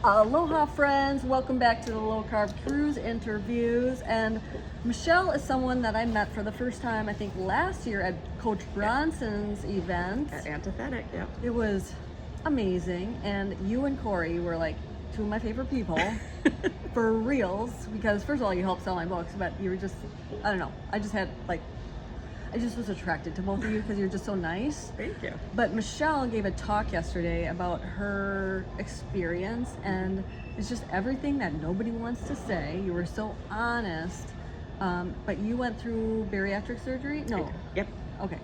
Aloha friends, welcome back to the Low Carb Cruise interviews. And Michelle is someone that I met for the first time, I think last year at Coach Bronson's event. At Antithetic, yeah. It was amazing, and you and Corey were like two of my favorite people for reals, because first of all you helped sell my books, but you were just, I don't know, I just was attracted to both of you because you're just so nice. Thank you. But Michelle gave a talk yesterday about her experience, and it's just everything that nobody wants to say. You were so honest, but you went through bariatric surgery? No. Yep. Okay.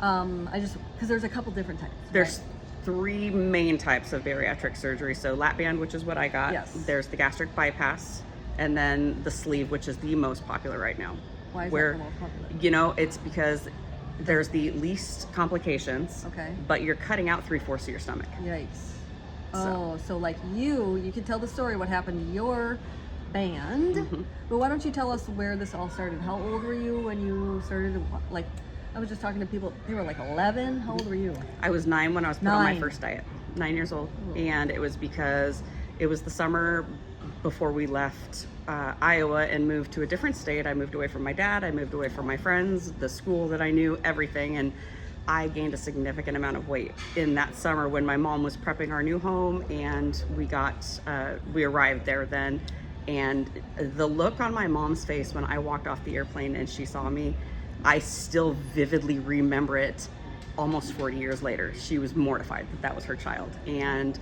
Because there's a couple different types. There's right? three main types of bariatric surgery. So lap band, which is what I got. Yes. There's the gastric bypass, and then the sleeve, which is the most popular right now. Why is where, that the most popular? You know, it's because there's the least complications, Okay. but you're cutting out 3/4 of your stomach. Yikes. Oh, so like you can tell the story what happened to your band, but why don't you tell us where this all started? How old were you when you started, like, I was just talking to people, they were like 11. How old were you? I was 9 when I was put on my 9. first diet. 9 years old. Ooh. And it was because it was the summer before we left Iowa and moved to a different state. I moved away from my dad, I moved away from my friends, the school that I knew, everything, and I gained a significant amount of weight in that summer when my mom was prepping our new home, and we arrived there then. And the look on my mom's face when I walked off the airplane and she saw me, I still vividly remember it almost 40 years later. She was mortified that that was her child. And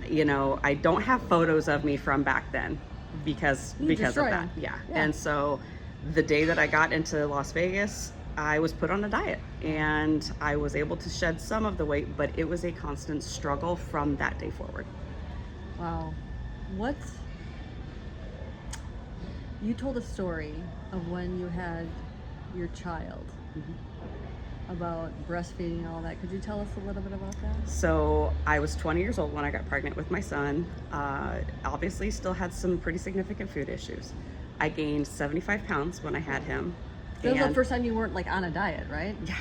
you know, I don't have photos of me from back then because of that. Yeah. And so the day that I got into Las Vegas, I was put on a diet and I was able to shed some of the weight, but it was a constant struggle from that day forward. Wow. You told a story of when you had your child, about breastfeeding and all that. Could you tell us a little bit about that? So I was 20 years old when I got pregnant with my son. Obviously still had some pretty significant food issues. I gained 75 pounds when I had him. That was the first time you weren't like on a diet, right? Yeah.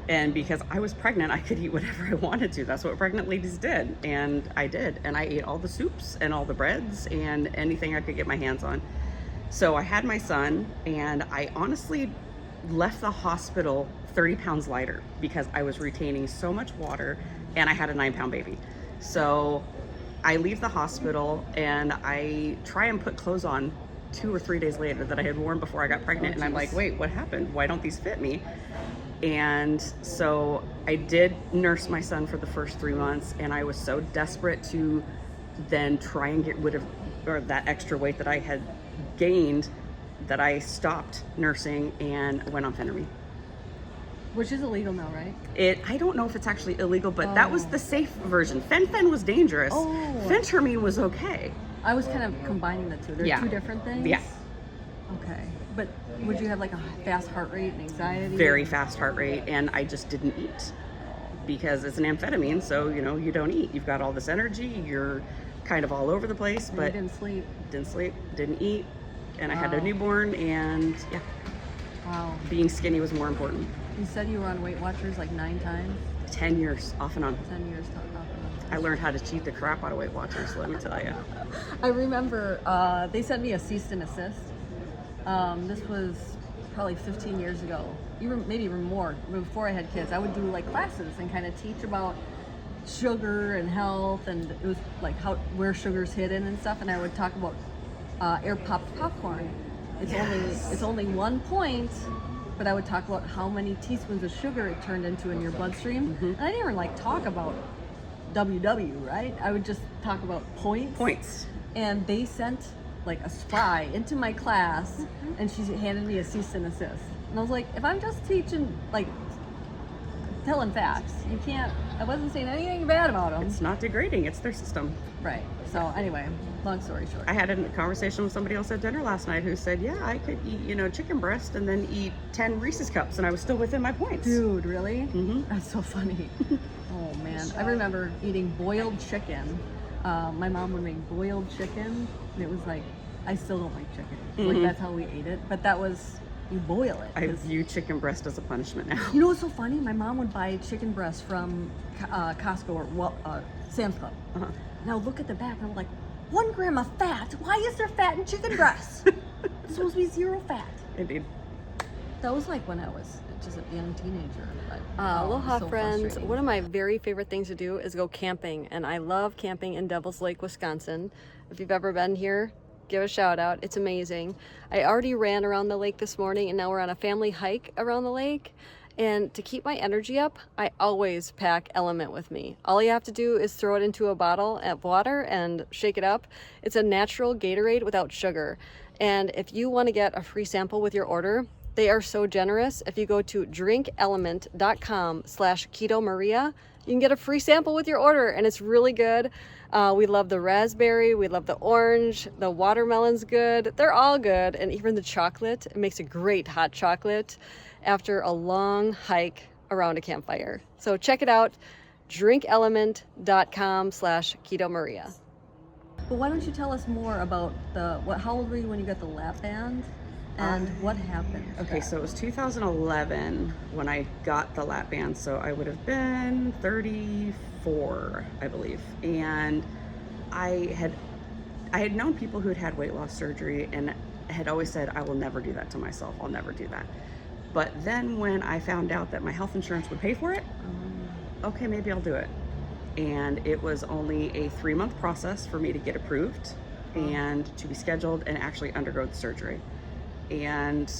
And because I was pregnant, I could eat whatever I wanted to. That's what pregnant ladies did. And I did. And I ate all the soups and all the breads and anything I could get my hands on. So I had my son, and I honestly left the hospital 30 pounds lighter because I was retaining so much water, and I had a 9-pound baby. So I leave the hospital and I try and put clothes on 2 or 3 days later that I had worn before I got pregnant. And I'm like, wait, what happened? Why don't these fit me? And so I did nurse my son for the first 3 months, and I was so desperate to then try and get rid of that extra weight that I had gained that I stopped nursing and went on Phentermine. Which is illegal now, right? I don't know if it's actually illegal, but that was the safe version. Fen was dangerous. Phentermine was okay. I was kind of combining the two. They're two different things? Yeah. Okay. But would you have like a fast heart rate and anxiety? Very fast heart rate, and I just didn't eat because it's an amphetamine, so you know, you don't eat. You've got all this energy, you're kind of all over the place, but you didn't sleep, didn't eat, and I had a newborn, and yeah. Wow. Being skinny was more important. You said you were on Weight Watchers like 9 times? 10 years, off and on. 10 years off and on. I learned how to cheat the crap out of Weight Watchers, let me tell you. I remember they sent me a cease and assist. This was probably 15 years ago, maybe even more, before I had kids. I would do like classes and kind of teach about sugar and health, and it was like where sugar's hidden and stuff, and I would talk about air popped popcorn. It's only 1 point, but I would talk about how many teaspoons of sugar it turned into in your bloodstream. And I didn't even like talk about WW, right? I would just talk about points. And they sent like a spy into my class, and she handed me a cease and assist. And I was like, if I'm just teaching, like, telling facts, you can't, I wasn't saying anything bad about them. It's not degrading, it's their system. Right. So anyway, long story short. I had a conversation with somebody else at dinner last night who said, yeah, I could eat, chicken breast and then eat 10 Reese's cups and I was still within my points. Dude, really? That's so funny. Oh man, I remember eating boiled chicken. My mom would make boiled chicken, and it was like, I still don't like chicken. Like, that's how we ate it. But that was, you boil it. I view chicken breast as a punishment now. You know what's so funny? My mom would buy chicken breast from Costco or Sam's Club. And I would look at the back and I'm like, 1 gram of fat. Why is there fat in chicken breasts? It's supposed to be 0 fat. Indeed. That was like when I was just a young teenager. But, Aloha so friends. frustrating. One of my very favorite things to do is go camping, and I love camping in Devil's Lake, Wisconsin. If you've ever been here, give a shout out. It's amazing. I already ran around the lake this morning, and now we're on a family hike around the lake. And to keep my energy up, I always pack Element with me. All you have to do is throw it into a bottle of water and shake it up. It's a natural Gatorade without sugar. And if you want to get a free sample with your order, they are so generous. If you go to drinkelement.com/Keto Maria, you can get a free sample with your order, and it's really good. We love the raspberry, we love the orange, the watermelon's good. They're all good, and even the chocolate. It makes a great hot chocolate after a long hike around a campfire. So check it out, drinkelement.com/Keto Maria. But why don't you tell us more about how old were you when you got the lap band? And what happened? Okay, so it was 2011 when I got the lap band, so I would have been 34, I believe. And I had known people who had had weight loss surgery and had always said, I will never do that to myself. I'll never do that. But then when I found out that my health insurance would pay for it, okay, maybe I'll do it. And it was only a 3-month process for me to get approved and to be scheduled and actually undergo the surgery. And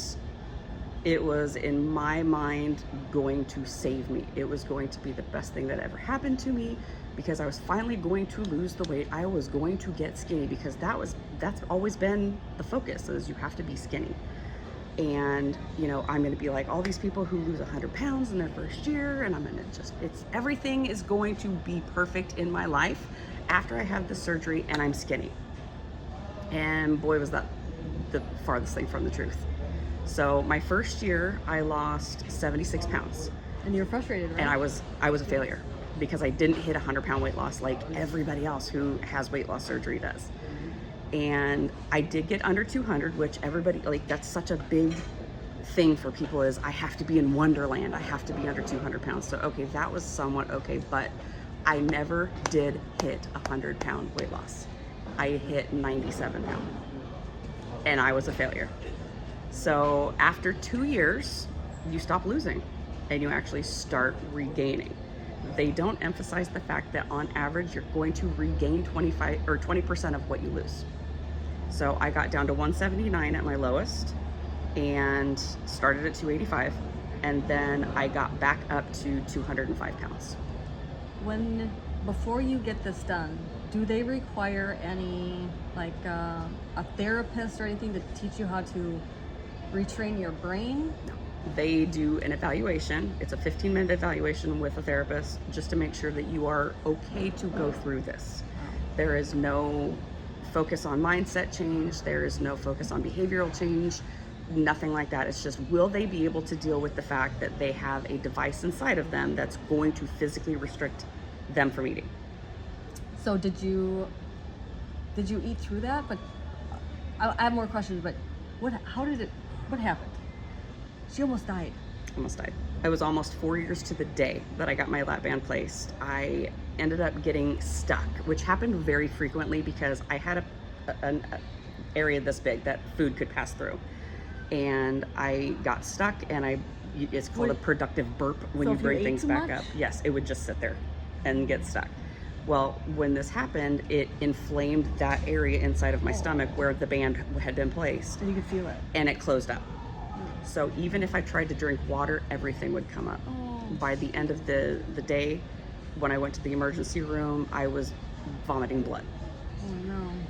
it was, in my mind, going to save me. It was going to be the best thing that ever happened to me, because I was finally going to lose the weight. I was going to get skinny, because that's always been the focus, is you have to be skinny. And I'm going to be like all these people who lose 100 pounds in their first year, and I'm going to everything is going to be perfect in my life after I have the surgery and I'm skinny. And boy, was that the farthest thing from the truth. So my first year, I lost 76 pounds. And you were frustrated, right? And I was a failure, because I didn't hit a 100-pound weight loss like everybody else who has weight loss surgery does. And I did get under 200, which everybody, that's such a big thing for people, is I have to be in Wonderland. I have to be under 200 pounds. So, okay, that was somewhat okay, but I never did hit a 100-pound weight loss. I hit 97 pounds. And I was a failure. So after 2 years, you stop losing and you actually start regaining. They don't emphasize the fact that on average, you're going to regain 20% of what you lose. So I got down to 179 at my lowest and started at 285. And then I got back up to 205 pounds. Before you get this done, do they require any, a therapist or anything to teach you how to retrain your brain? No. They do an evaluation. It's a 15-minute evaluation with a therapist, just to make sure that you are okay to go through this. There is no focus on mindset change. There is no focus on behavioral change. Nothing like that. It's just, will they be able to deal with the fact that they have a device inside of them that's going to physically restrict them from eating? So did you eat through that? But I have more questions, but what happened? She almost died. Almost died. It was almost 4 years to the day that I got my lap band placed. I ended up getting stuck, which happened very frequently because I had an area this big that food could pass through. And I got stuck, and it's called a productive burp when you bring things back up. Yes, it would just sit there and get stuck. Well, when this happened, it inflamed that area inside of my stomach where the band had been placed. And you could feel it. And it closed up. So even if I tried to drink water, everything would come up. By the end of the day, when I went to the emergency room, I was vomiting blood. Oh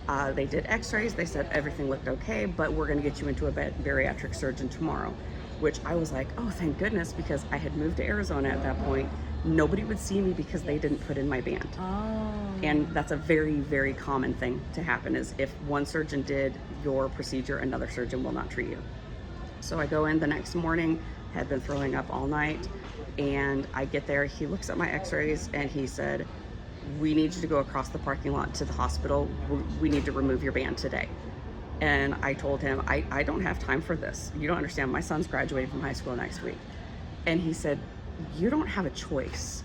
no. They did x-rays. They said everything looked okay, but we're going to get you into a bariatric surgeon tomorrow, which I was like, oh, thank goodness, because I had moved to Arizona at that point. Nobody would see me because they didn't put in my band. Oh. And that's a very, very common thing to happen, is if one surgeon did your procedure, another surgeon will not treat you. So I go in the next morning, had been throwing up all night, and I get there. He looks at my x-rays and he said, we need you to go across the parking lot to the hospital. We need to remove your band today. And I told him, I don't have time for this. You don't understand. My son's graduating from high school next week. And he said, you don't have a choice.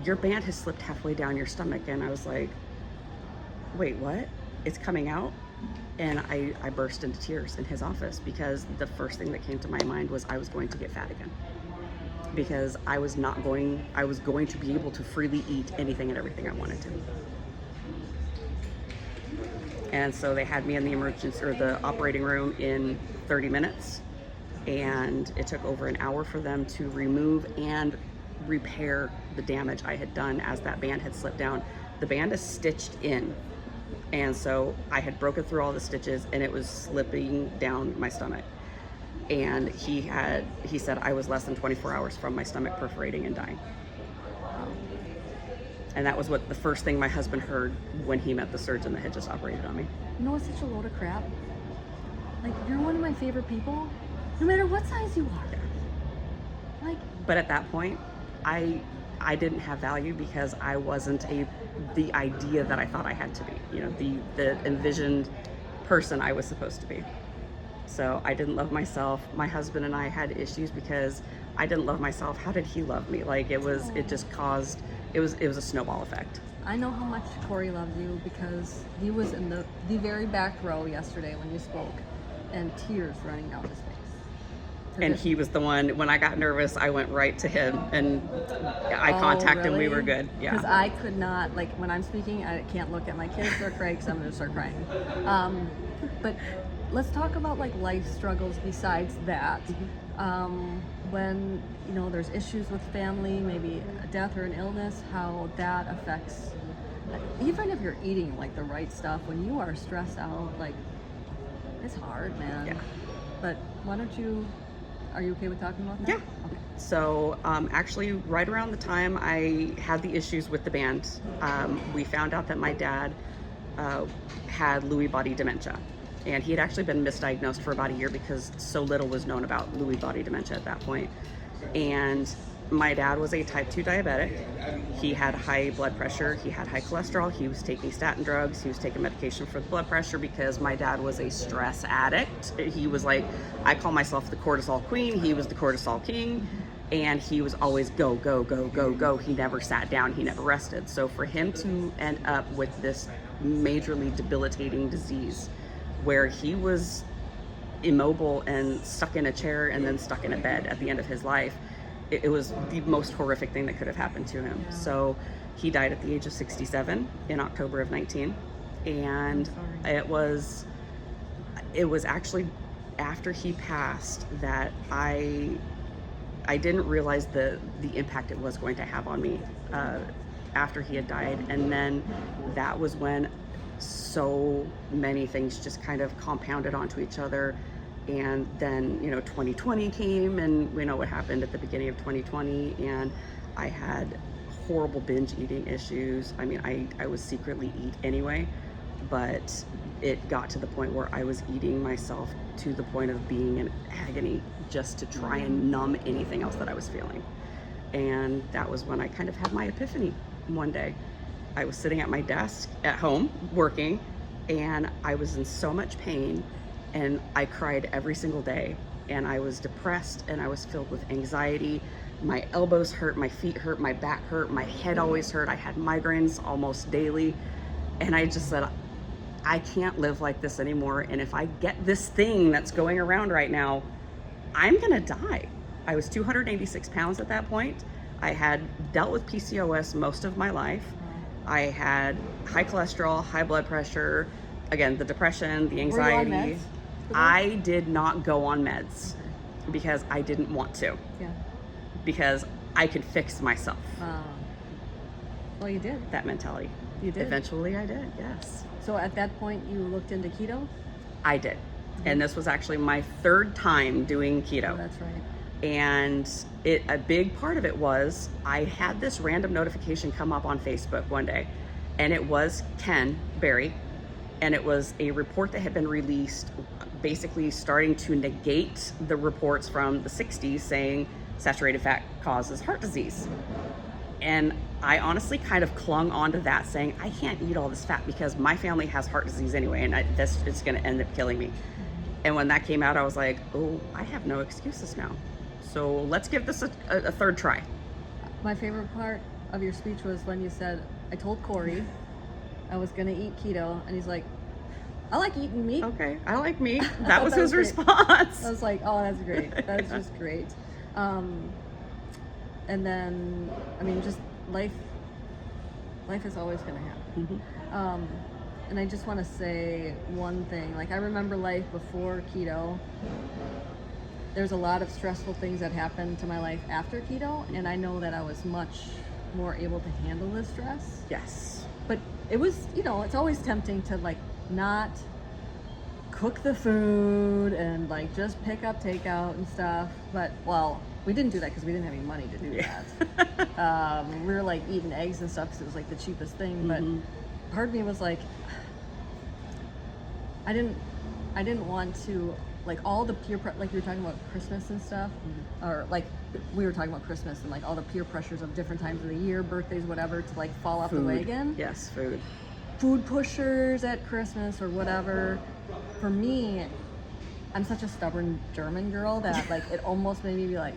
Your band has slipped halfway down your stomach. And I was like, wait, what? it's coming out. And I burst into tears in his office because the first thing that came to my mind was I was going to get fat again. Because I was going to be able to freely eat anything and everything I wanted to. And so they had me in the emergency or the operating room in 30 minutes. And it took over an hour for them to remove and repair the damage I had done as that band had slipped down. The band is stitched in. And so I had broken through all the stitches and it was slipping down my stomach. And he said I was less than 24 hours from my stomach perforating and dying. And that was what the first thing my husband heard when he met the surgeon that had just operated on me. You know what's such a load of crap? Like, you're one of my favorite people, no matter what size you are. Yeah. Like, but at that point, I didn't have value because I wasn't the idea that I thought I had to be, you know, the envisioned person I was supposed to be. So I didn't love myself. My husband and I had issues because I didn't love myself. How did he love me? Like it was a snowball effect. I know how much Corey loves you because he was in the very back row yesterday when you spoke, and tears running down his face. And he was the one, when I got nervous, I went right to him and eye contact and we were good. Yeah. Because I could not, like when I'm speaking, I can't look at my kids or Craig because I'm going to start crying. But let's talk about like life struggles besides that. When, you know, there's issues with family, maybe a death or an illness, how that affects, even if you're eating like the right stuff, when you are stressed out, like it's hard, man. Yeah. But why don't you, are you okay with talking about that? Yeah. Okay. So actually right around the time I had the issues with the band, we found out that my dad had Lewy body dementia. And he had actually been misdiagnosed for about a year because so little was known about Lewy body dementia at that point. And my dad was a type 2 diabetic. He had high blood pressure, he had high cholesterol, he was taking statin drugs, he was taking medication for the blood pressure because my dad was a stress addict. He was like, I call myself the cortisol queen, he was the cortisol king, and he was always go, go, go, go, go. He never sat down, he never rested. So for him to end up with this majorly debilitating disease where he was immobile and stuck in a chair and then stuck in a bed at the end of his life, it was the most horrific thing that could have happened to him. Yeah. So he died at the age of 67 in October of 19. And it was actually after he passed that I didn't realize the impact it was going to have on me after he had died. And then that was when so many things just kind of compounded onto each other. And then, you know, 2020 came and we know what happened at the beginning of 2020, and I had horrible binge eating issues. I mean, I was secretly eat anyway, but it got to the point where I was eating myself to the point of being in agony just to try and numb anything else that I was feeling. And that was when I kind of had my epiphany one day. I was sitting at my desk at home working, and I was in so much pain, and I cried every single day, and I was depressed, and I was filled with anxiety. My elbows hurt, my feet hurt, my back hurt, my head always hurt. I had migraines almost daily, and I just said, I can't live like this anymore, and if I get this thing that's going around right now, I'm gonna die. I was 286 pounds at that point. I had dealt with PCOS most of my life. I had high cholesterol, high blood pressure, again, the depression, the anxiety. Were you on meds? I did not go on meds because I didn't want to. Yeah. Because I could fix myself. Well, you did. That mentality. You did. Eventually I did, yes. So at that point you looked into keto? I did. And this was actually my third time doing keto. Oh, that's right. And a big part of it was I had this random notification come up on Facebook one day, and it was Ken Berry, and it was a report that had been released basically starting to negate the reports from the 60s saying saturated fat causes heart disease. And I honestly kind of clung onto that saying, I can't eat all this fat because my family has heart disease anyway, and it's gonna end up killing me. And when that came out, I was like, oh, I have no excuses now. So let's give this a third try. My favorite part of your speech was when you said, I told Corey I was gonna eat keto, and he's like, I like eating meat. Okay, I like meat. That was That his was great. response. I was like, oh, that's great. That's just great. And then, I mean, just life is always going to happen. Mhm. And I just want to say one thing. Like, I remember life before keto. There's a lot of stressful things that happened to my life after keto, and I know that I was much more able to handle the stress. Yes. But it was, it's always tempting to like not cook the food and like just pick up takeout and stuff. But well, we didn't do that because we didn't have any money to do that. We were like eating eggs and stuff because it was like the cheapest thing. But part of me was like, I didn't want to, like, all the like you were talking about Christmas and stuff, or like we were talking about Christmas and like all the peer pressures of different times of the year, birthdays, whatever, to like fall off the wagon. Yes, food. Food pushers at Christmas or whatever. For me, I'm such a stubborn German girl that like it almost made me be like,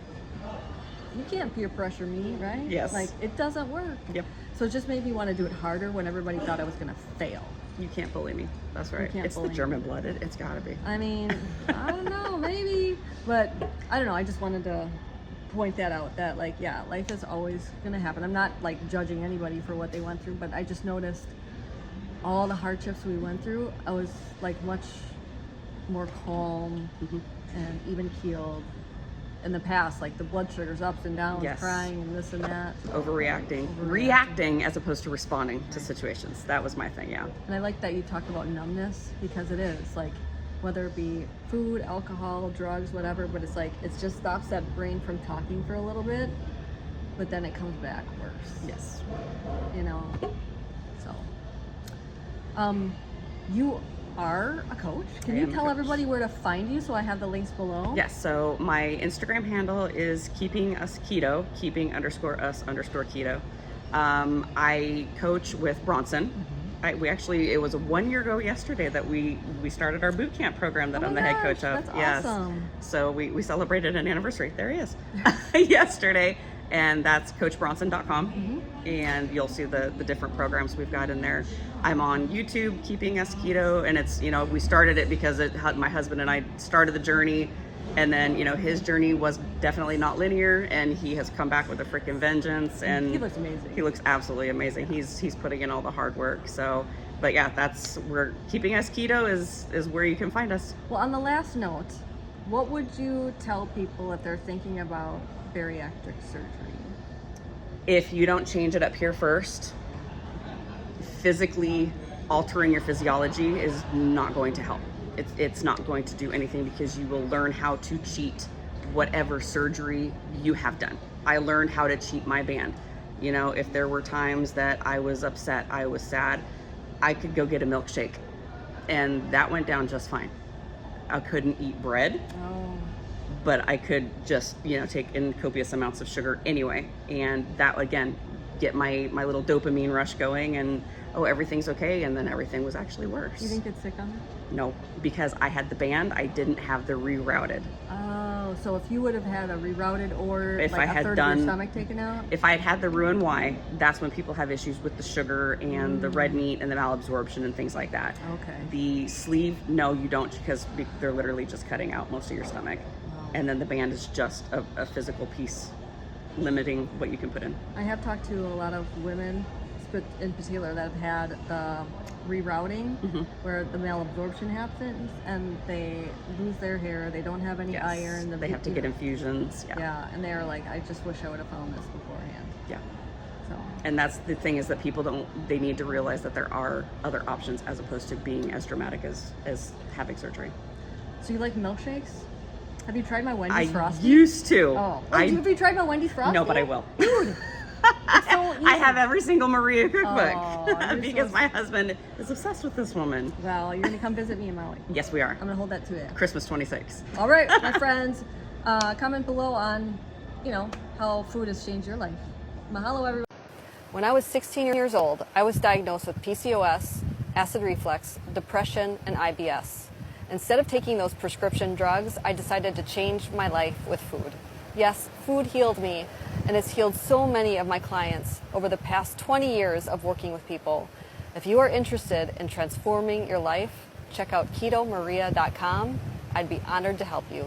you can't peer pressure me, right? Yes. Like, it doesn't work. Yep. So it just made me want to do it harder when everybody thought I was gonna fail. You can't bully me. That's right. can't It's the bully me. German blood. It's gotta be. I mean, I don't know, maybe, but I don't know. I just wanted to point that out, that like, yeah, life is always gonna happen. I'm not like judging anybody for what they went through, but I just noticed all the hardships we went through. I was like much more calm and even keeled. In the past, like the blood sugars ups and downs, Yes. crying and this and that. Overreacting. Reacting as opposed to responding to situations. That was my thing, yeah. And I like that you talked about numbness, because it is like, whether it be food, alcohol, drugs, whatever, but it's like, it just stops that brain from talking for a little bit, but then it comes back worse. Yes. So, you are a coach. Can I you am a tell coach. everybody where to find you so I have the links below? Yes, so my Instagram handle is keeping us keto, keeping_us_keto. I coach with Bronson. It was 1 year ago yesterday that we started our boot camp program that Oh I'm my the head gosh, coach of. that's Yes. awesome. So we celebrated an anniversary. There he is. Yesterday. And that's coachbronson.com. And you'll see the different programs we've got in there. I'm on YouTube, Keeping Us Keto, and it's, we started it because my husband and I started the journey, and then, his journey was definitely not linear, and he has come back with a freaking vengeance, and He looks amazing. He looks absolutely amazing. He's putting in all the hard work. So, but yeah, that's where Keeping Us Keto is where you can find us. Well, on the last note, what would you tell people if they're thinking about bariatric surgery? If you don't change it up here first, physically altering your physiology is not going to help. It's not going to do anything, because you will learn how to cheat whatever surgery you have done. I learned how to cheat my band. If there were times that I was upset, I was sad, I could go get a milkshake, and that went down just fine. I couldn't eat bread. Oh. But I could just, take in copious amounts of sugar anyway. And that, again, get my little dopamine rush going, and, everything's okay. And then everything was actually worse. You didn't get sick on it? No, because I had the band, I didn't have the rerouted. Oh, so if you would have had a rerouted, or If like I a had third of your stomach taken out? If I had had the Roux-en-Y, that's when people have issues with the sugar and the red meat and the malabsorption and things like that. Okay. The sleeve, no, you don't, because they're literally just cutting out most of your stomach. Wow. And then the band is just a physical piece limiting what you can put in. I have talked to a lot of women, in particular, that have had the rerouting, where the malabsorption happens, and they lose their hair. They don't have any Yes. iron. They have to get infusions. Yeah, and they're like, I just wish I would have found this beforehand. Yeah. So. And that's the thing, is that people they need to realize that there are other options as opposed to being as dramatic as having surgery. So you like milkshakes? Have you tried my I Wendy's Frosty? used to. Oh, have you tried my Wendy's Frosty? No, but I will. Dude, it's so easy. I have every single Maria cookbook Oh, because my husband is obsessed with this woman. Well, you're gonna come visit me in Maui. Yes, we are. I'm gonna hold that to you. Christmas 26. All right, my friends, comment below on, how food has changed your life. Mahalo, everybody. When I was 16 years old, I was diagnosed with PCOS, acid reflux, depression, and IBS. Instead of taking those prescription drugs, I decided to change my life with food. Yes, food healed me, and it's healed so many of my clients over the past 20 years of working with people. If you are interested in transforming your life, check out ketomaria.com. I'd be honored to help you.